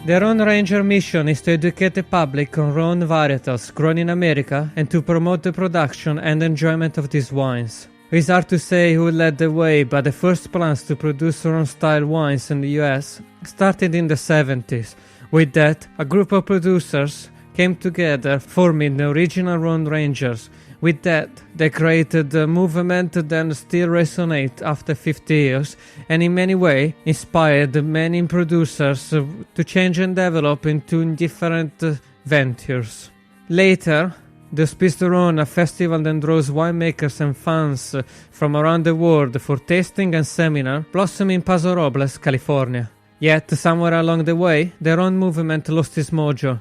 The Rhone Ranger mission is to educate the public on Rhone varieties grown in America and to promote the production and enjoyment of these wines. It's hard to say who led the way, but the first plans to produce Rhone-style wines in the US started in the 70s. With that, a group of producers came together, forming the original Rhone Rangers. With that, they created a movement that still resonates after 50 years and in many ways inspired many producers to change and develop into different ventures. Later, the Spice de Rhône, a festival that draws winemakers and fans from around the world for tasting and seminar, blossomed in Paso Robles, California. Yet, somewhere along the way, the Rhone movement lost its mojo.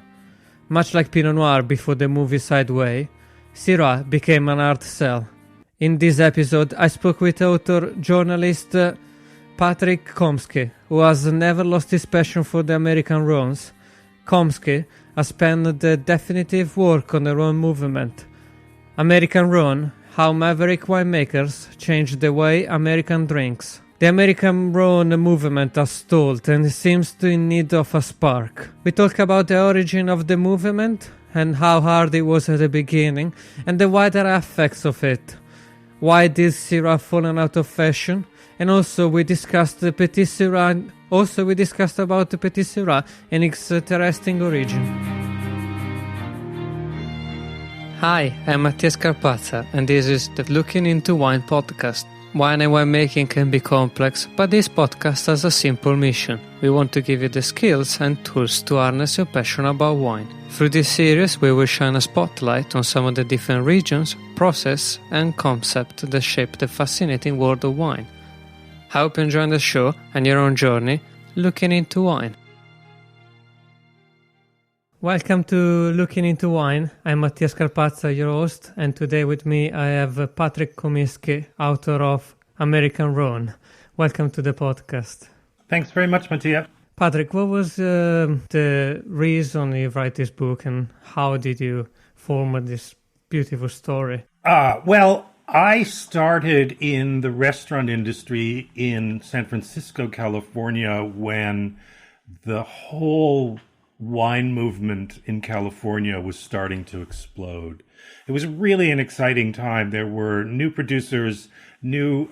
Much like Pinot Noir before the movie Sideway, Syrah became an hard sell. In this episode, I spoke with author, journalist Patrick Comiskey, who has never lost his passion for the American Rhones. Comiskey has penned the definitive work on the Rhone movement. American Rhone, How Maverick Winemakers Changed the Way American Drinks. The American Rhone movement has stalled and seems to in need of a spark. We talk about the origin of the movement and how hard it was at the beginning, and the wider effects of it. Why did Syrah fallen out of fashion? And also we discussed the Petite Syrah. Also we discussed about the Petite Syrah and its interesting origin. Hi, I'm Mattias Carpazza, and this is the Looking Into Wine podcast. Wine and winemaking can be complex, but this podcast has a simple mission. We want to give you the skills and tools to harness your passion about wine. Through this series, we will shine a spotlight on some of the different regions, process, and concepts that shape the fascinating world of wine. I hope you enjoy the show and your own journey looking into wine. Welcome to Looking Into Wine. I'm Mattias Carpazza, your host, and today with me I have Patrick Comiskey, author of American Rhone. Welcome to the podcast. Thanks very much, Mattia. Patrick, what was the reason you write this book, and how did you form this beautiful story? Well, I started in the restaurant industry in San Francisco, California, when the whole wine movement in California was starting to explode. It was really an exciting time. There were new producers, new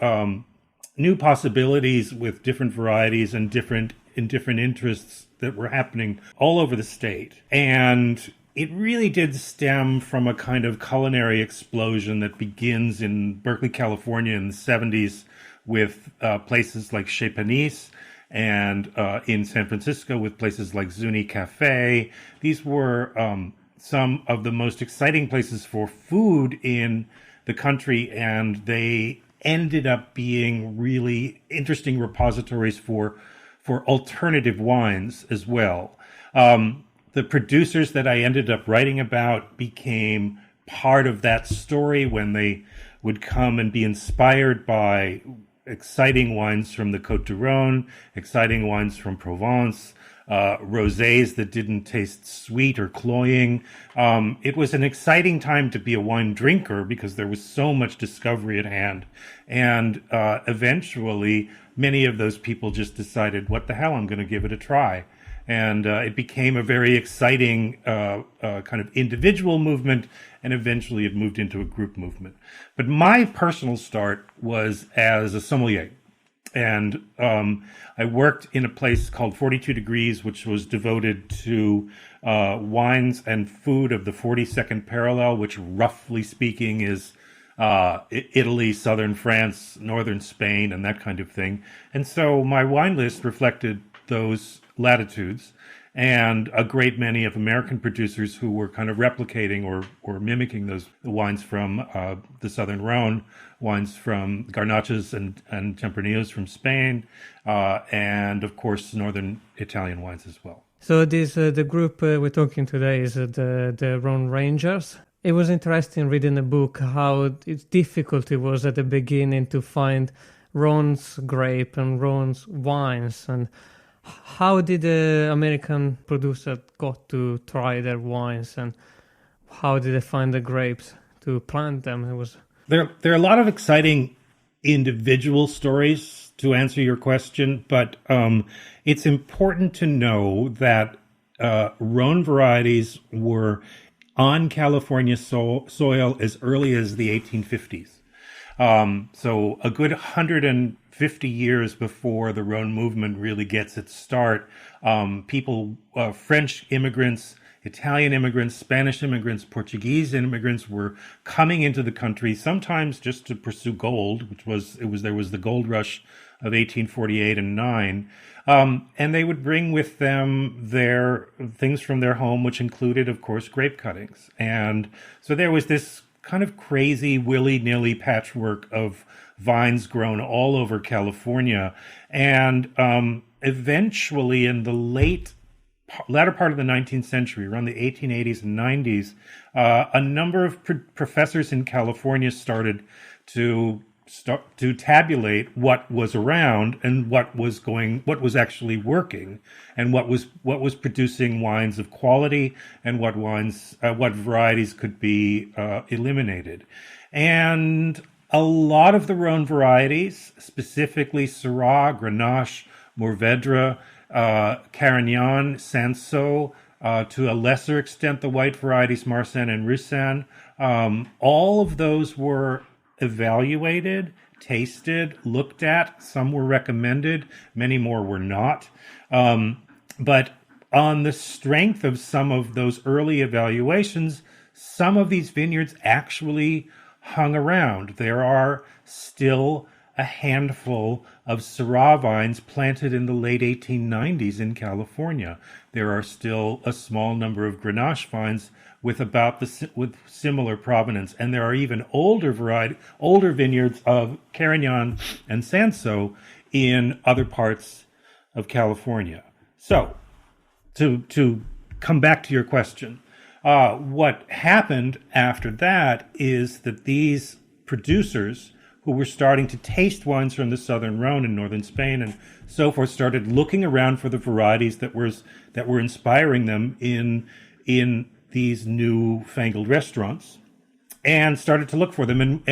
possibilities with different varieties and different interests that were happening all over the state. And it really did stem from a kind of culinary explosion that begins in Berkeley, California in the 70s with places like Chez Panisse, and in San Francisco with places like Zuni Cafe. These were some of the most exciting places for food in the country, and they ended up being really interesting repositories for alternative wines as well. The producers that I ended up writing about became part of that story when they would come and be inspired by exciting wines from the Côte du Rhône, exciting wines from Provence, rosés that didn't taste sweet or cloying. It was an exciting time to be a wine drinker because there was so much discovery at hand. And eventually, many of those people just decided, what the hell, I'm going to give it a try. And it became a very exciting kind of individual movement, and eventually it moved into a group movement. But my personal start was as a sommelier. And I worked in a place called 42 Degrees, which was devoted to wines and food of the 42nd parallel, which roughly speaking is Italy, southern France, northern Spain, and that kind of thing. And so my wine list reflected those latitudes, and a great many of American producers who were kind of replicating or mimicking the wines from the Southern Rhone, wines from Garnaches and Tempranillos from Spain, and of course Northern Italian wines as well. So this the group we're talking today is the Rhone Rangers. It was interesting reading the book how difficult it was at the beginning to find Rhone's grape and Rhone's wines, and how did the American producer got to try their wines, and how did they find the grapes to plant them? There are a lot of exciting individual stories to answer your question, but it's important to know that Rhone varieties were on California soil as early as the 1850s. So a good 150 years before the Rhone movement really gets its start, French immigrants, Italian immigrants, Spanish immigrants, Portuguese immigrants were coming into the country, sometimes just to pursue gold, there was the gold rush of 1848 and 9. And they would bring with them their things from their home, which included, of course, grape cuttings. And so there was this kind of crazy willy-nilly patchwork of vines grown all over California. And eventually, in the latter part of the 19th century, around the 1880s and 90s, a number of professors in California started to tabulate what was around and what was actually working, and what was producing wines of quality, and what varieties could be eliminated. And a lot of the Rhone varieties, specifically Syrah, Grenache, Mourvèdre, Carignan, Cinsault, to a lesser extent the white varieties Marsanne and Roussanne, all of those were evaluated, tasted, looked at. Some were recommended, many more were not. But on the strength of some of those early evaluations, some of these vineyards actually hung around. There are still a handful of Syrah vines planted in the late 1890s in California. There are still a small number of Grenache vines with similar provenance, and there are even older vineyards of Carignan and Cinsault in other parts of California. So, to come back to your question, what happened after that is that these producers who were starting to taste wines from the southern Rhone in northern Spain and so forth started looking around for the varieties that were inspiring them in these newfangled restaurants, and started to look for them,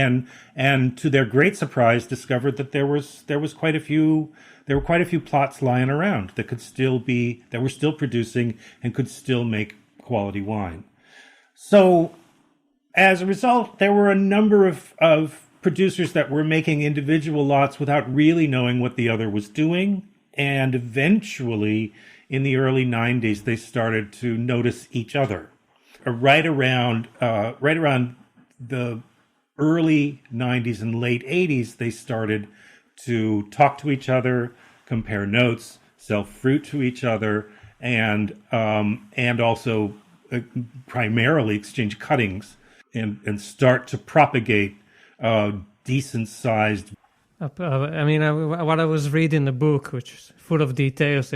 and to their great surprise discovered that there were quite a few plots lying around that were still producing and could still make quality wine. So as a result, there were a number of producers that were making individual lots without really knowing what the other was doing, and eventually in the early 90s they started to notice each other. Right around the early 90s and late 80s, they started to talk to each other, compare notes, sell fruit to each other, and also primarily exchange cuttings and start to propagate decent-sized. What I was reading the book, which is full of details,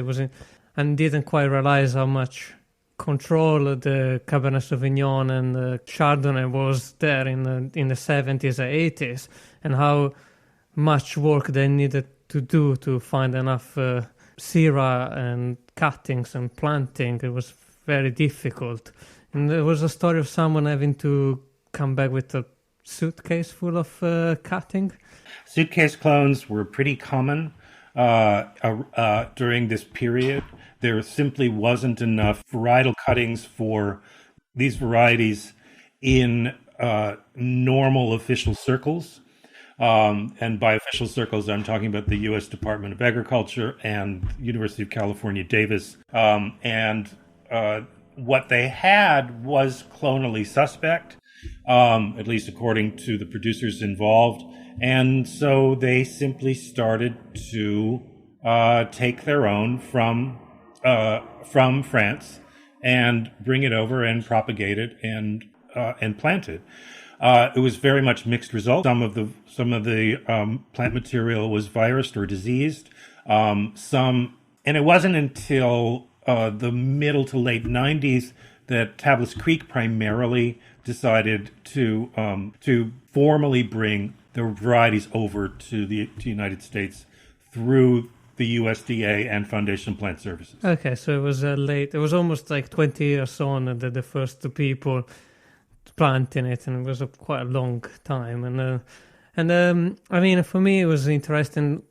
and didn't quite realize how much control the Cabernet Sauvignon and the Chardonnay was there in the 70s and 80s, and how much work they needed to do to find enough Syrah and cuttings and planting. It was very difficult. And there was a story of someone having to come back with a suitcase full of cutting. Suitcase clones were pretty common during this period. There simply wasn't enough varietal cuttings for these varieties in normal official circles. And by official circles, I'm talking about the U.S. Department of Agriculture and University of California, Davis. And what they had was clonally suspect, at least according to the producers involved. And so they simply started to take their own from France and bring it over and propagate it and plant it. It was very much mixed results. Some of the plant material was virused or diseased. And it wasn't until the middle to late 90s that Tablas Creek primarily decided to formally bring the varieties over to the United States through the USDA and Foundation Plant Services. Okay, so it was late. It was almost like 20 years on that the first people planting it, and it was quite a long time. And for me, it was interesting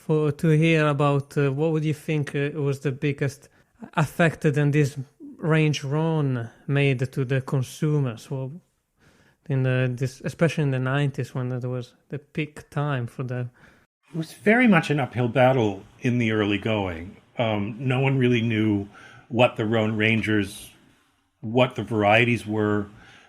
to hear about what would you think was the biggest affected than this range Rhone made to the consumers? Well, especially in the 90s when there was the peak time for the... It was very much an uphill battle in the early going. No one really knew what the Rhone Rangers, what the varieties were.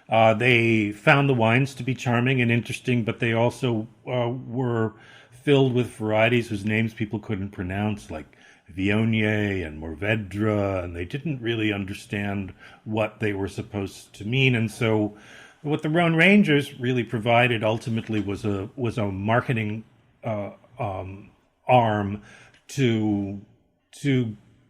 They found the wines to be charming and interesting, but they also were filled with varieties whose names people couldn't pronounce, like Viognier and Mourvèdre, and they didn't really understand what they were supposed to mean. And so what the Rhone Rangers really provided ultimately was a marketing arm to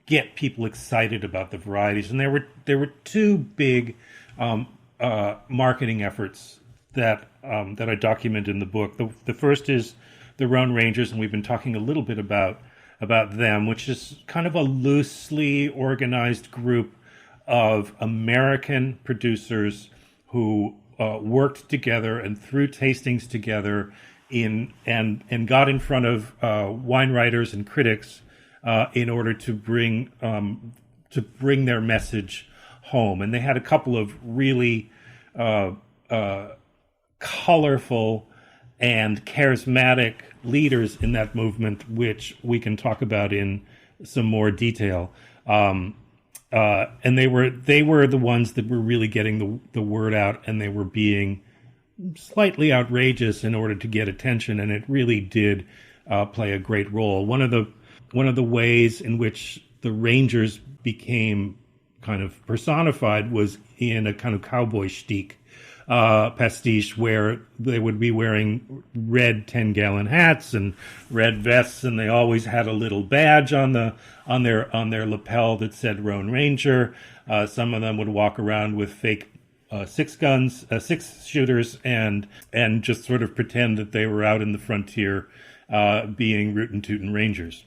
get people excited about the varieties. And there were two big marketing efforts that I document in the book. The first is the Rhone Rangers, and we've been talking a little bit about them, which is kind of a loosely organized group of American producers who worked together and threw tastings together and got in front of wine writers and critics in order to bring their message home. And they had a couple of really colorful and charismatic leaders in that movement, which we can talk about in some more detail. And they were the ones that were really getting the word out, and they were being slightly outrageous in order to get attention, and it really did play a great role. One of the ways in which the Rangers became kind of personified was in a kind of cowboy shtick pastiche, where they would be wearing red 10-gallon hats and red vests, and they always had a little badge on their lapel that said Rhone Ranger. Some of them would walk around with fake six shooters, and just sort of pretend that they were out in the frontier, being rootin' tootin' Rangers.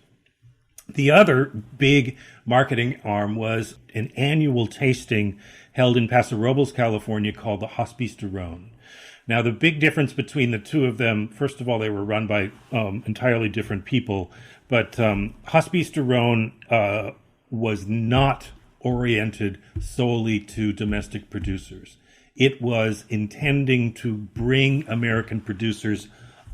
The other big marketing arm was an annual tasting held in Paso Robles, California, called the Hospice de Rhone. Now, the big difference between the two of them, first of all, they were run by entirely different people, but Hospice de Rhone was not oriented solely to domestic producers. It was intending to bring American producers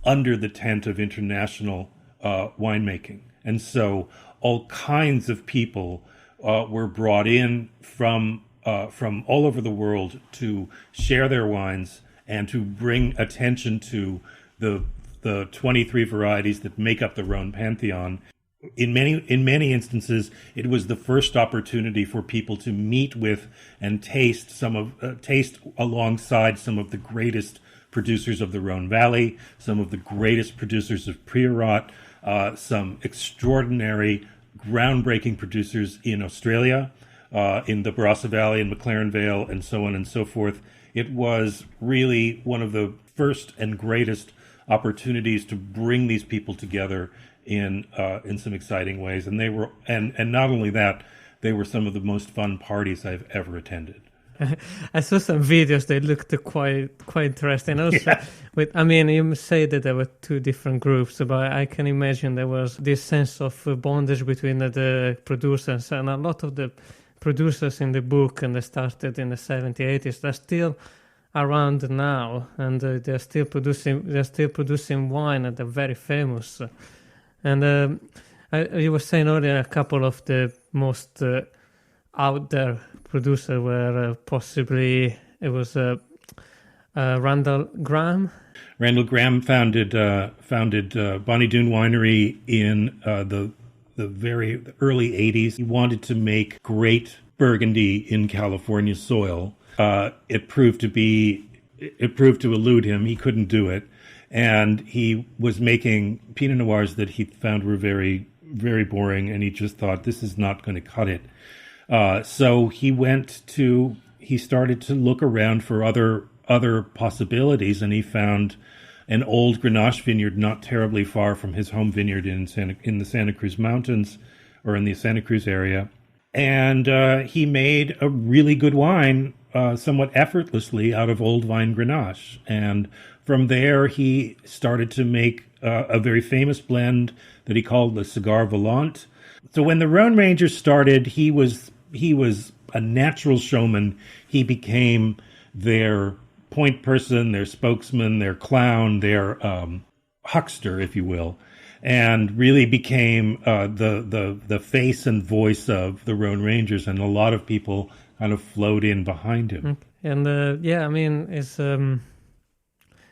under the tent of international winemaking. And so all kinds of people were brought in from all over the world to share their wines and to bring attention to the 23 varieties that make up the Rhone Pantheon. In many instances, it was the first opportunity for people to meet with and taste alongside some of the greatest producers of the Rhone Valley, some of the greatest producers of Priorat, some extraordinary, groundbreaking producers in Australia, in the Barossa Valley and McLaren Vale, and so on and so forth. It was really one of the first and greatest opportunities to bring these people together in some exciting ways. And they were, and not only that, they were some of the most fun parties I've ever attended. I saw some videos. They looked quite interesting. Also, yeah. You say that there were two different groups, but I can imagine there was this sense of bondage between the producers, and a lot of the producers in the book, and they started in the 70s, 80s. They're still around now, and they're still producing wine, and they're very famous. And you were saying earlier, a couple of the most out there producers were possibly, it was Randall Graham. Randall Graham founded Bonnie Doon Winery in the very early 80s. He wanted to make great Burgundy in California soil. It proved to elude him. He couldn't do it. And he was making Pinot Noirs that he found were very, very boring, and he just thought, this is not going to cut it. So he started to look around for other possibilities, and he found an old Grenache vineyard not terribly far from his home vineyard in the Santa Cruz Mountains, or in the Santa Cruz area. And he made a really good wine somewhat effortlessly out of old vine Grenache. And From there, he started to make a very famous blend that he called the Cigar Volant. So when the Rhone Rangers started, he was a natural showman. He became their point person, their spokesman, their clown, their huckster, if you will, and really became the face and voice of the Rhone Rangers. And a lot of people kind of flowed in behind him. And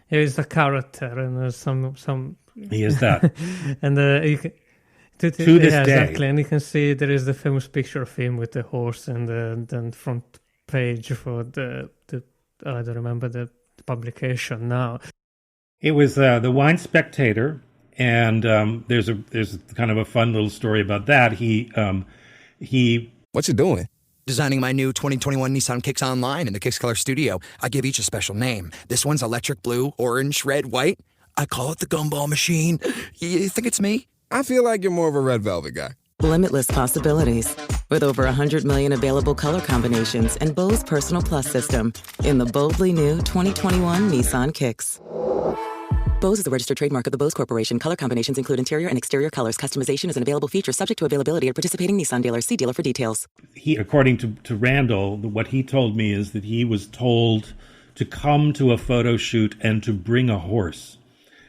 he's a character, and there's some. He is that, and you can, to this day, exactly. And you can see there is the famous picture of him with the horse and the front page for the I don't remember the publication now. It was the Wine Spectator, and there's kind of a fun little story about that. He What you doing? Designing my new 2021 Nissan Kicks Online in the Kicks Color Studio. I give each a special name. This one's electric blue, orange, red, white. I call it the Gumball Machine. You think it's me? I feel like you're more of a Red Velvet guy. Limitless possibilities. With over 100 million available color combinations and Bose Personal Plus system in the boldly new 2021 Nissan Kicks. Bose is a registered trademark of the Bose Corporation. Color combinations include interior and exterior colors. Customization is an available feature subject to availability at participating Nissan dealers. See dealer for details. He, according to Randall, what he told me is that he was told to come to a photo shoot and to bring a horse.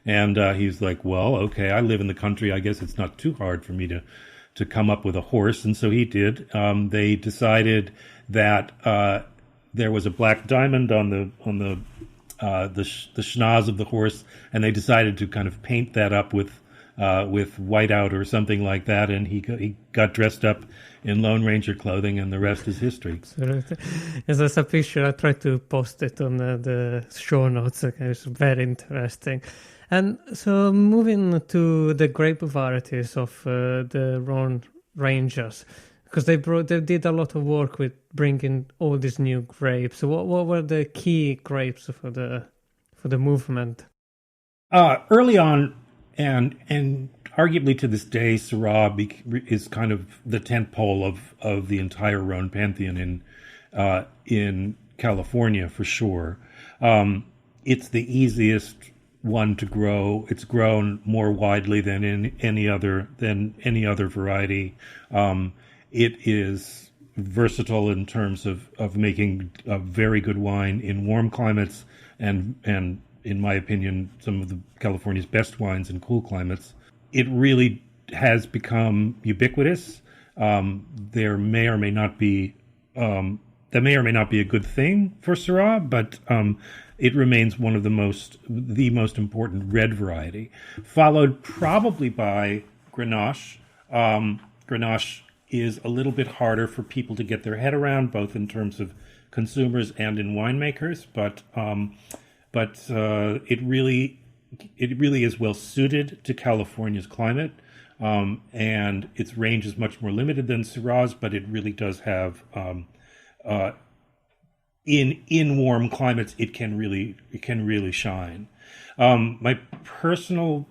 And he's like, well, okay, I live in the country. I guess it's not too hard for me to come up with a horse. And so he did. They decided that there was a black diamond on the schnoz of the horse, and they decided to kind of paint that up with whiteout or something like that, and he got dressed up in Lone Ranger clothing, and the rest is history. Yes, there's a picture. I tried to post it on the show notes. It's very interesting. And so moving to the grape varieties of the Rhone Rangers, because they did a lot of work with bringing all these new grapes. So what were the key grapes for the movement? Early on, and arguably to this day, Syrah is kind of the tentpole of the entire Rhone pantheon in California for sure. It's the easiest one to grow. It's grown more widely than in any other variety. It is versatile in terms of making a very good wine in warm climates and in my opinion, some of California's best wines in cool climates. It really has become ubiquitous. There may or may not be a good thing for Syrah, but it remains one of the most important red variety, followed probably by Grenache. Grenache is a little bit harder for people to get their head around, both in terms of consumers and in winemakers, but it really is well suited to California's climate, and its range is much more limited than Syrah's, but it really does have in warm climates it can really shine. My personal,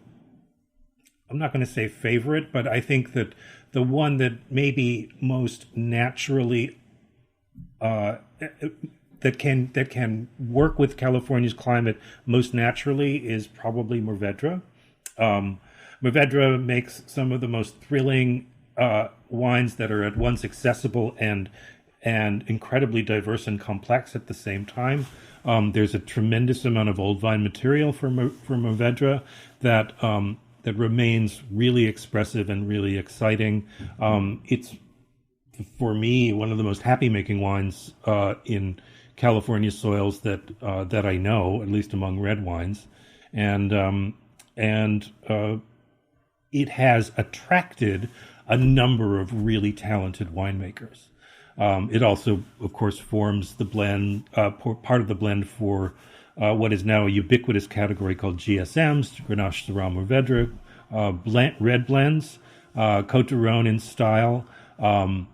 I'm not going to say favorite, but I think that the one that maybe most naturally that can work with California's climate most naturally is probably Mourvèdre. Mourvèdre makes some of the most thrilling wines that are at once accessible and incredibly diverse and complex at the same time. There's a tremendous amount of old vine material for Mourvèdre that remains really expressive and really exciting. It's, for me, one of the most happy-making wines in California soils that I know, at least among red wines, and it has attracted a number of really talented winemakers. It also, of course, forms the blend, part of the blend for what is now a ubiquitous category called GSMs, Grenache, Syrah, Mourvèdre, red blends, Côte de Rhône in style, and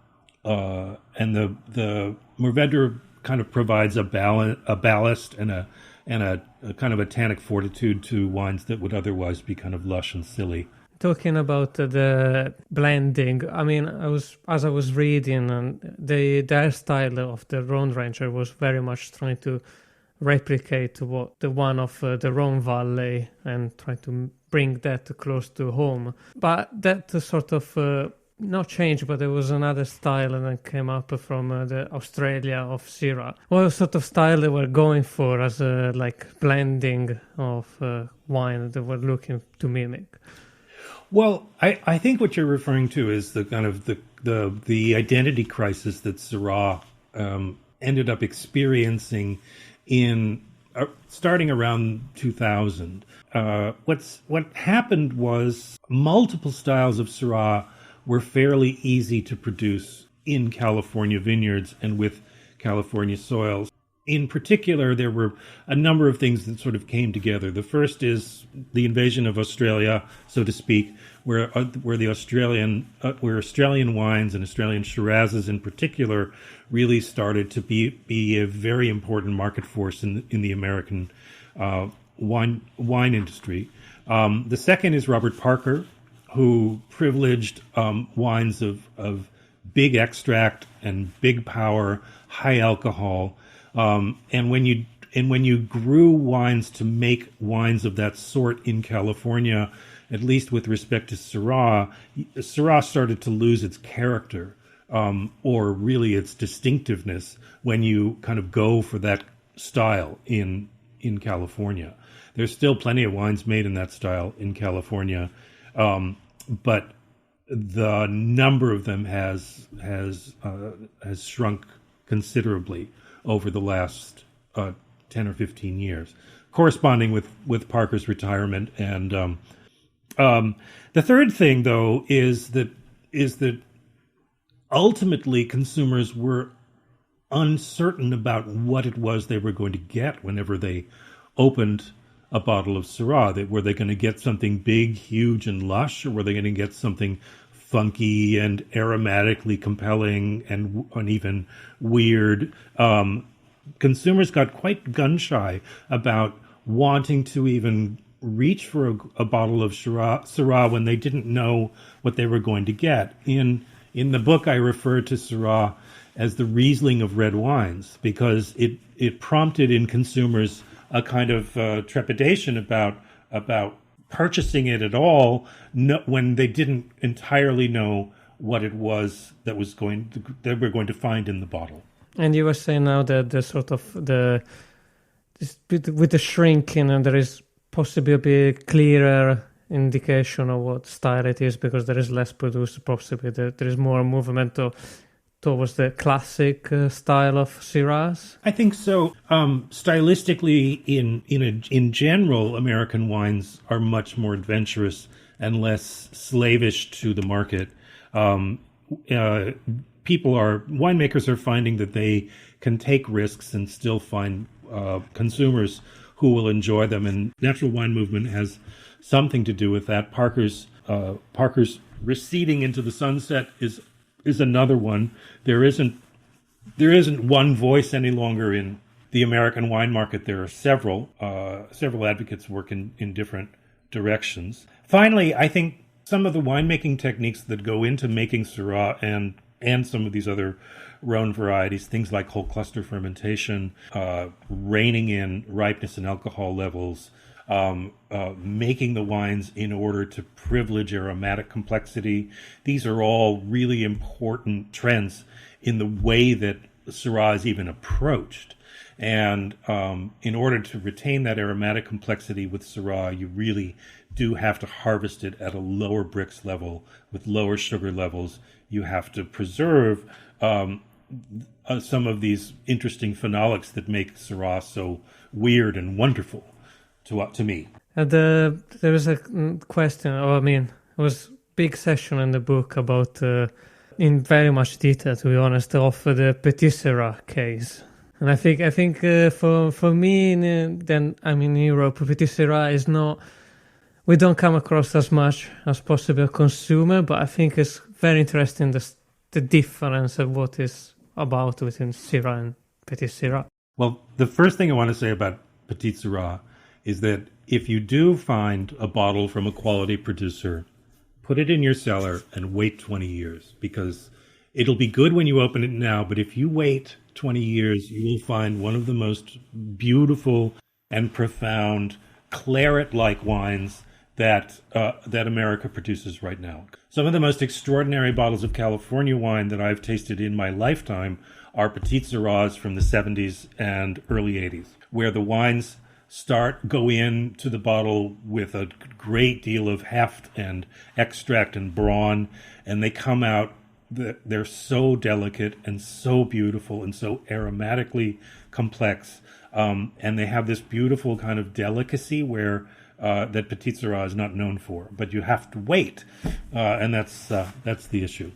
the Mourvèdre kind of provides a ballast and a kind of a tannic fortitude to wines that would otherwise be kind of lush and silly. Talking about the blending, I mean, as I was reading, and their style of the Rhone Ranger was very much trying to replicate what the one of the Rhone Valley and try to bring that close to home. But that sort of not changed, but there was another style that came up from the Australia of Syrah. What sort of style they were going for as a like blending of wine they were looking to mimic? Well, I think what you're referring to is the kind of the identity crisis that Syrah ended up experiencing in starting around 2000. What happened was multiple styles of Syrah were fairly easy to produce in California vineyards and with California soils. In particular, there were a number of things that sort of came together. The first is the invasion of Australia, so to speak, where Australian wines and Australian Shirazes in particular really started to be a very important market force in the American wine industry. The second is Robert Parker, who privileged wines of big extract and big power, high alcohol. And when you grew wines to make wines of that sort in California, at least with respect to Syrah, Syrah started to lose its character, or really its distinctiveness when you kind of go for that style in California. There's still plenty of wines made in that style in California, but the number of them has shrunk considerably over the last 10 or 15 years, corresponding with Parker's retirement. And the third thing, though, is that ultimately consumers were uncertain about what it was they were going to get whenever they opened a bottle of Syrah. Were they going to get something big, huge, and lush, or were they going to get something funky and aromatically compelling and even weird? Consumers got quite gun-shy about wanting to even reach for a bottle of Syrah when they didn't know what they were going to get. In the book, I refer to Syrah as the Riesling of red wines, because it prompted in consumers a kind of trepidation about purchasing it at all when they didn't entirely know what it was that we're going to find in the bottle. And you were saying now that with the shrinking, and there is possibly a clearer indication of what style it is because there is less produced. Possibly there is more movement towards the classic style of Syrahs. I think so. Stylistically, in general, American wines are much more adventurous and less slavish to the market. Winemakers are finding that they can take risks and still find consumers who will enjoy them, and natural wine movement has something to do with that. Parker's receding into the sunset is another one. There isn't one voice any longer in the American wine market. There are several advocates work in different directions. Finally, I think some of the winemaking techniques that go into making Syrah and some of these other Rhone varieties, things like whole cluster fermentation, reining in ripeness and alcohol levels, making the wines in order to privilege aromatic complexity. These are all really important trends in the way that Syrah is even approached. And in order to retain that aromatic complexity with Syrah, you really do have to harvest it at a lower Brix level with lower sugar levels. You have to preserve some of these interesting phenolics that make Syrah so weird and wonderful to me. There was a question, it was a big session in the book about, in very much detail, to be honest, of the Petite Syrah case. And I think for me, I'm in Europe, Petite Syrah is not, we don't come across as much as possible consumer, but I think it's very interesting the difference of what is about between Syrah and Petite Syrah. Well, the first thing I want to say about Petite Syrah is that if you do find a bottle from a quality producer, put it in your cellar and wait 20 years, because It'll be good when you open it now, but if you wait 20 years, you will find one of the most beautiful and profound claret-like wines that America produces right now. Some of the most extraordinary bottles of California wine that I've tasted in my lifetime are Petite Syrahs from the 70s and early 80s, where the wines go into the bottle with a great deal of heft and extract and brawn, and they come out, they're so delicate and so beautiful and so aromatically complex, and they have this beautiful kind of delicacy where that Petite Syrah is not known for, but you have to wait, and that's the issue.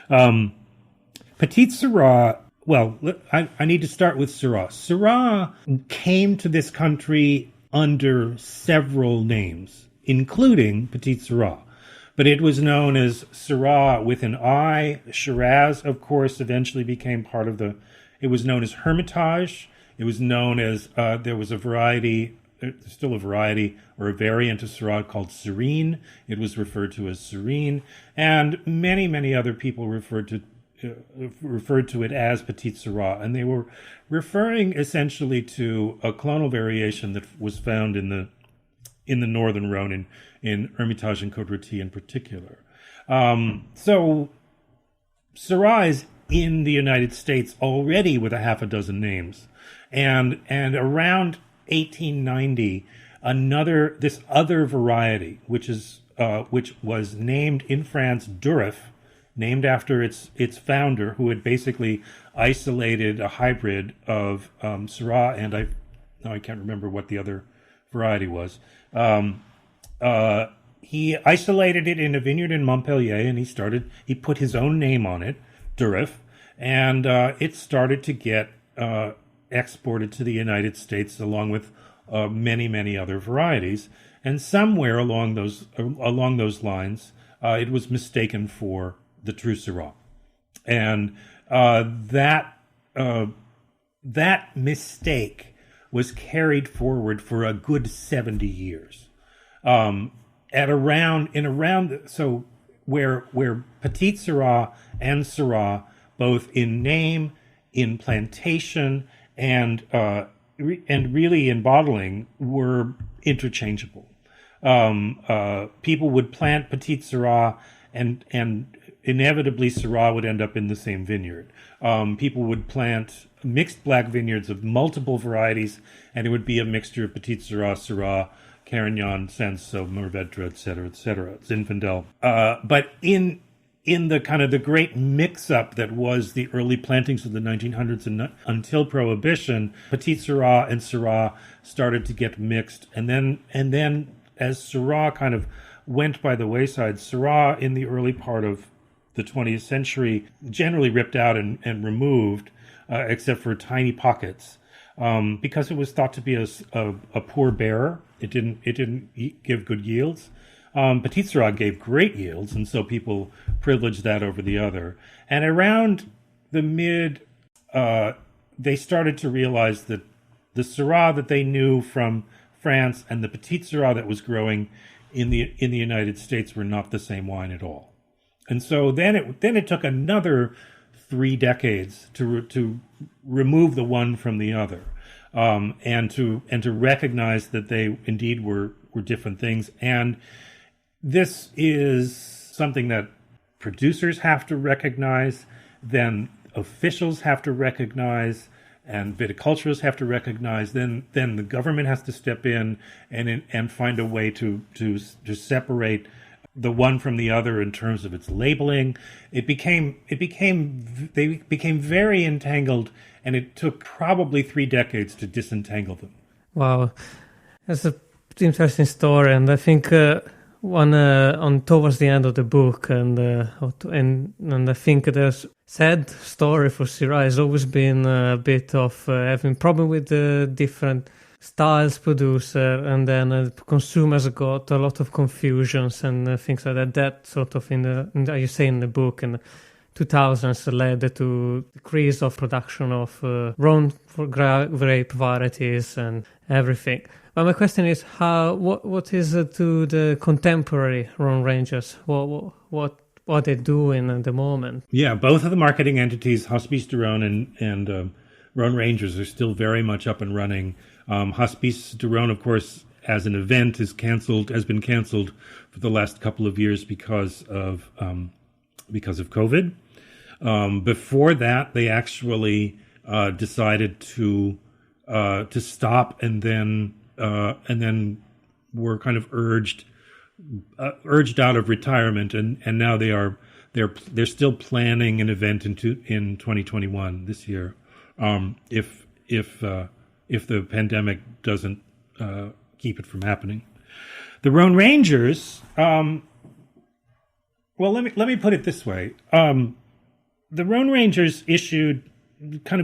Petite Syrah. Well, I need to start with Syrah. Syrah came to this country under several names, including Petite Syrah. But it was known as Syrah with an I. Shiraz, of course, eventually became part of it was known as Hermitage. It was known as, there was a variety, still a variety, or a variant of Syrah called Serene. It was referred to as Serene. And many, many other people referred to it as Petite Syrah, and they were referring essentially to a clonal variation that was found in the northern Rhone, in Hermitage and Côte-Rôtie in particular. So Syrah is in the United States already with a half a dozen names, and around 1890, this other variety, which was named in France Durif, named after its founder, who had basically isolated a hybrid of Syrah and I can't remember what the other variety was. He isolated it in a vineyard in Montpellier, and he put his own name on it, Durif, and it started to get exported to the United States along with many, many other varieties. And somewhere along those lines, it was mistaken for the true Syrah, and that mistake was carried forward for a good 70 years. Where Petite Syrah and Syrah, both in name, in plantation, and really in bottling, were interchangeable. People would plant Petite Syrah, and inevitably Syrah would end up in the same vineyard. People would plant mixed black vineyards of multiple varieties, and it would be a mixture of Petite Syrah, Syrah, Carignan, Cinsault, Mourvèdre, etc., Zinfandel. But in the kind of the great mix-up that was the early plantings of the 1900s and until Prohibition, Petite Syrah and Syrah started to get mixed, and then as Syrah kind of went by the wayside, Syrah in the early part of the 20th century generally ripped out and removed, except for tiny pockets, because it was thought to be a poor bearer. It didn't give good yields. Petite Syrah gave great yields, and so people privileged that over the other. And around the they started to realize that the Syrah that they knew from France and the Petite Syrah that was growing in the United States were not the same wine at all. And so then it took another 3 decades to remove the one from the other, and to recognize that they indeed were different things. And this is something that producers have to recognize, then officials have to recognize, and viticulturists have to recognize. Then the government has to step in and find a way to separate the one from the other in terms of its labeling. They became very entangled, and it took probably 3 decades to disentangle them. Wow, that's an interesting story, and I think on towards the end of the book, and I think there's sad story for Syrah has always been a bit of having problem with the different styles producer, and then consumers got a lot of confusions and things like that. That sort of you say in the book, in the 2000s led to decrease of production of Rhone grape varieties and everything. But my question is, what is to the contemporary Rhone Rangers? What what they're doing at the moment. Yeah, both of the marketing entities, Hospice de Rhône and Rhone Rangers, are still very much up and running. Hospice de Rhône, of course, as an event, has been canceled for the last couple of years because of COVID. Before that, they actually decided to stop, and then were kind of urged out of retirement, and now they're still planning an event in 2021 this year, if the pandemic doesn't keep it from happening. The Rhone Rangers, well, let me put it this way. The Rhone Rangers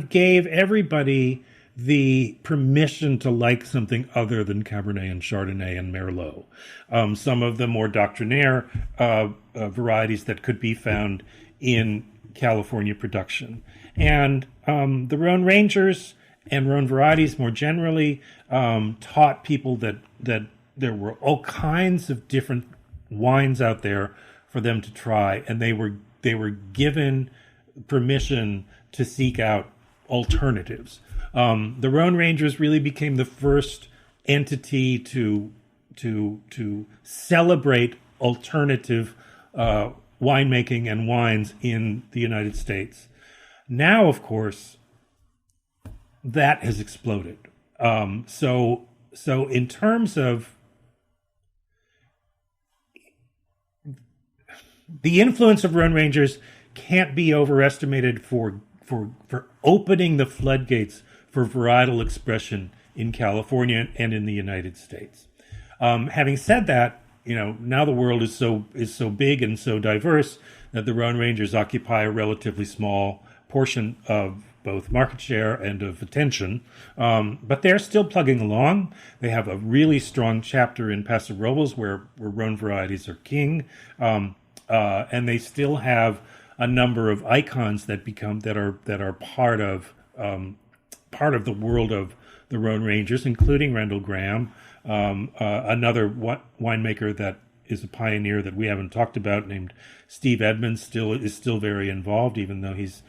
gave everybody the permission to like something other than Cabernet and Chardonnay and Merlot. Some of the more doctrinaire varieties that could be found in California production. And the Rhone Rangers and Rhone varieties more generally taught people that there were all kinds of different wines out there for them to try, and they were given permission to seek out alternatives. The Rhone Rangers really became the first entity to celebrate alternative winemaking and wines in the United States. Now, of course, that has exploded. So in terms of the influence of Rhone Rangers, can't be overestimated for opening the floodgates for varietal expression in California and in the United States. Having said that, now the world is so big and so diverse that the Rhone Rangers occupy a relatively small portion of both market share and of attention, but they're still plugging along. They have a really strong chapter in Paso Robles where Rhone varieties are king, and they still have a number of icons that are part of the world of the Rhone Rangers, including Randall Graham, another winemaker that is a pioneer that we haven't talked about, named Steve Edmonds, is still very involved, even though he's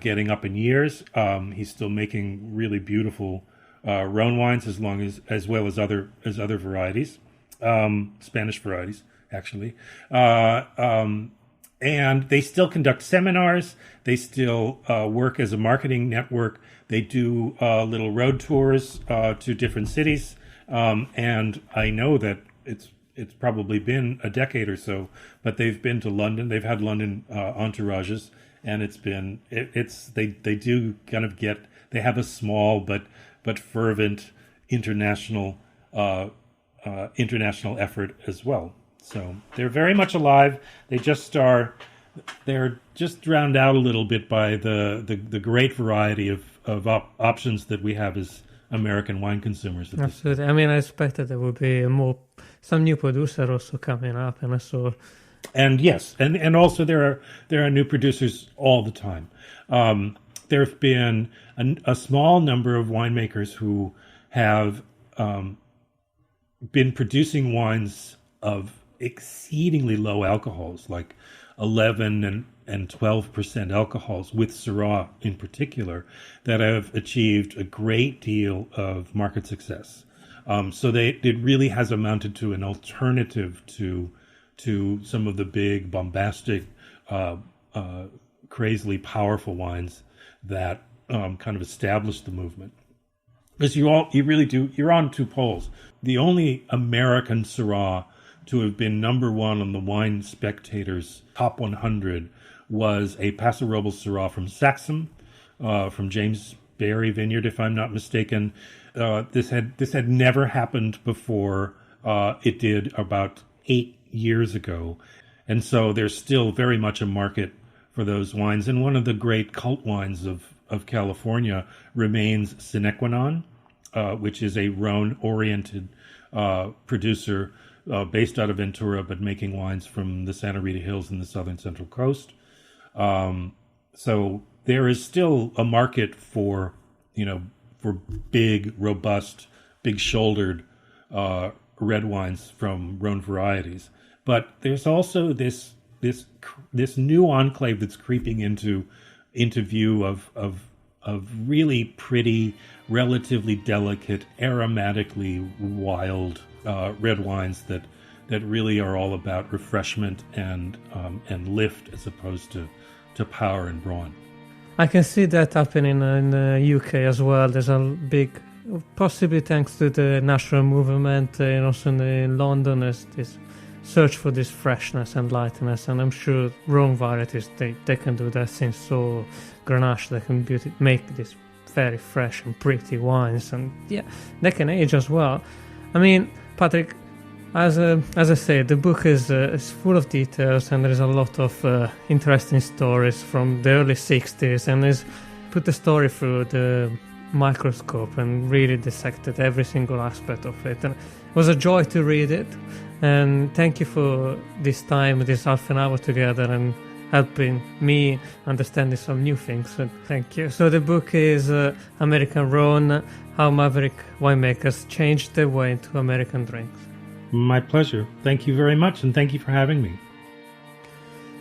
getting up in years. He's still making really beautiful Rhone wines, as well as other varieties, Spanish varieties actually. And they still conduct seminars. They still work as a marketing network. They do little road tours to different cities. And I know that it's probably been a decade or so, but they've been to London. They've had London entourages, and they have a small but fervent international effort as well. So they're very much alive. They're just drowned out a little bit by the great variety of options that we have as American wine consumers. Absolutely. I mean, I expected there would be some new producer also coming up, and I saw. And yes, and also there are new producers all the time. There have been a small number of winemakers who have been producing wines of exceedingly low alcohols, like 11 and 12% alcohols, with Syrah in particular, that have achieved a great deal of market success. So it really has amounted to an alternative to some of the big, bombastic, crazily powerful wines that kind of established the movement. Because you're on two poles. The only American Syrah to have been number one on the Wine Spectator's Top 100 was a Paso Robles Syrah from Saxum, from James Barry Vineyard, if I'm not mistaken. This had never happened before. It did about 8 years ago, and so there's still very much a market for those wines. And one of the great cult wines of California remains Sinequanon, which is a Rhone-oriented producer based out of Ventura, but making wines from the Santa Rita Hills and the southern Central Coast. So there is still a market for big, robust, big-shouldered red wines from Rhone varieties. But there's also this this new enclave that's creeping into view of really pretty, relatively delicate, aromatically wild red wines that really are all about refreshment and lift as opposed to power and brawn. I can see that happening in the UK as well. There's a big, possibly thanks to the national movement, and also in London, there's this search for this freshness and lightness, and I'm sure Rhone Varieties, they can do that since so Grenache, they can make this very fresh and pretty wines, and yeah, they can age as well. I mean, Patrick, as I said, the book is full of details, and there is a lot of interesting stories from the early 60s, and is put the story through the microscope and really dissected every single aspect of it. And it was a joy to read it, and thank you for this time, this half an hour together, and helping me understanding some new things. So thank you. So the book is American Rhone, How Maverick Winemakers Changed Their Way into American Drinks. My pleasure. Thank you very much, and thank you for having me.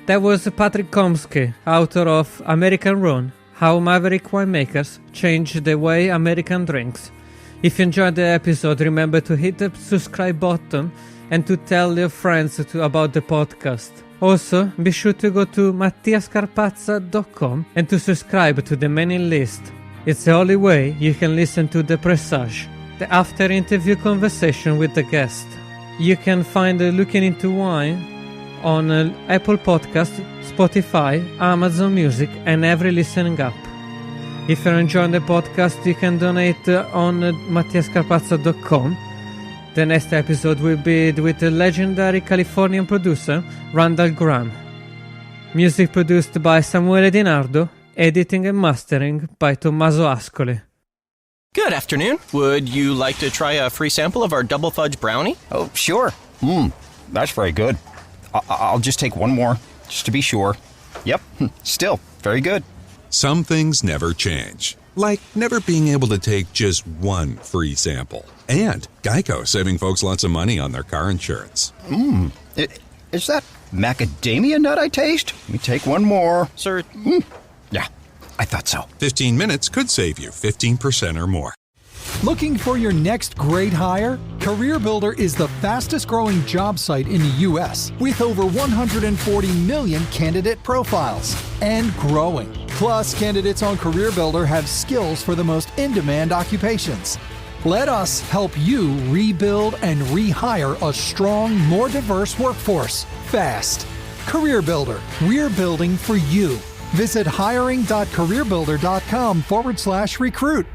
That was Patrick Comiskey, author of American Rhone, How Maverick Winemakers Changed the Way American Drinks. If you enjoyed the episode, remember to hit the subscribe button and to tell your friends about the podcast. Also, be sure to go to mattiascarpazza.com and to subscribe to the mailing list. It's the only way you can listen to the Presage, the after-interview conversation with the guest. You can find Looking Into Wine on Apple Podcast, Spotify, Amazon Music, and every listening app. If you're enjoying the podcast, you can donate on mattiascarpazza.com. The next episode will be with the legendary Californian producer Randall Graham. Music produced by Samuele Di Nardo, editing and mastering by Tommaso Ascoli. Good afternoon. Would you like to try a free sample of our double fudge brownie? Oh, sure. That's very good. I'll just take one more, just to be sure. Yep, still very good. Some things never change, like never being able to take just one free sample. And Geico saving folks lots of money on their car insurance. Is that macadamia nut I taste? Let me take one more. Sir? Yeah, I thought so. 15 minutes could save you 15% or more. Looking for your next great hire? CareerBuilder is the fastest growing job site in the U.S. with over 140 million candidate profiles and growing. Plus, candidates on CareerBuilder have skills for the most in-demand occupations. Let us help you rebuild and rehire a strong, more diverse workforce fast. CareerBuilder, we're building for you. Visit hiring.careerbuilder.com/recruit.